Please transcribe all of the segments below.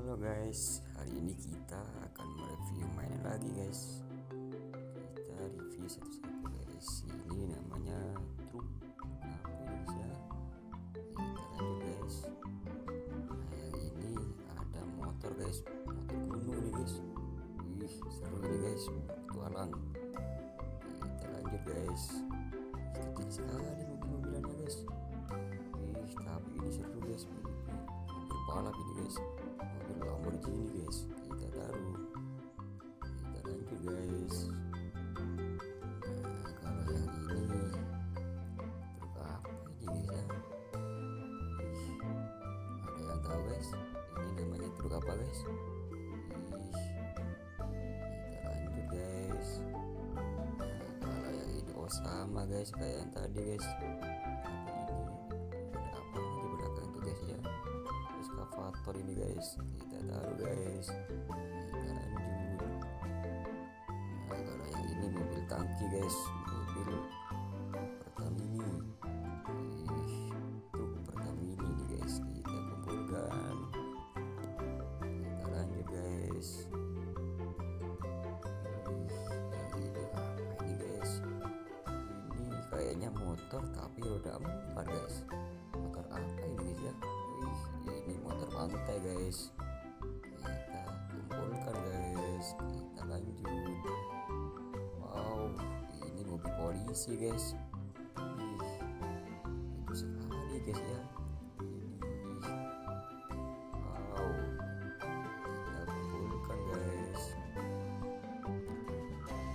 Halo guys, hari ini kita akan mereview mainan lagi guys. Kita review satu-satu guys. Ini namanya truk apa Indonesia. Kita lanjut guys. Nah, yang ini ada motor guys, motor gunung nih guys. Wih, seru nih guys, petualang. Kita lanjut guys. Kecil sekali mobil-mobilannya guys. Wih, tapi ini seru guys. Mobil balap ini guys. Mobil Lamborghini guys. Kita taruh. Kita lanjut guys. Nah, kalau yang ini truk apa ini guys ya? Ih, ada yang tahu guys? Ini namanya truk apa guys? Ih, kita lanjut guys. Nah, kalau yang ini sama guys kayak yang tadi guys. Tapi ini ada apa di belakang itu guys ya? Eskavator ini guys. Kita taruh guys. Kita lanjut. Nah, kalau yang ini mobil tangki guys, mobil Pertamini. Truk Pertamini ini guys. Kita kumpulkan. Kita lanjut guys. Yang ini apa ini guys? Ini kayaknya motor tapi roda 4 guys. Motor apa ini guys ya? Ini motor pantai guys. Kita kumpulkan guys. Kita lanjut. Wow, ini mobil polisi guys. Itu sekali guys ya. Ini wow, kita kumpulkan guys.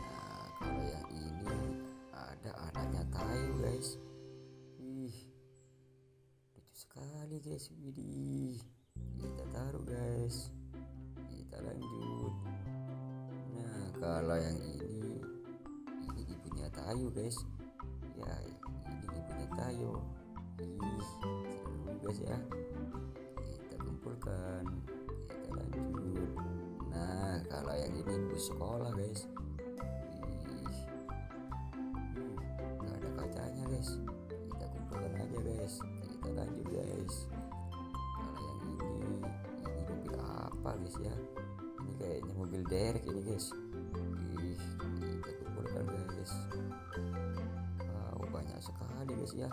Nah, kalau yang ini ada anaknya Tayo guys. Lucu sekali guys. Widih, kita taruh guys. Kita lanjut. Nah, kalau yang ini ibunya Tayo guys. Ya, ini ibunya Tayo. Seru guys ya. Kita kumpulkan. Kita lanjut. Nah, kalau yang ini bus sekolah guys. Nggak ada kacanya guys. Kita kumpulkan aja guys. Kita lanjut guys. Kalau yang ini mobil apa guys ya? Ini kayaknya mobil derek ini guys. Kita kumpulkan guys. Wow, banyak sekali guys ya.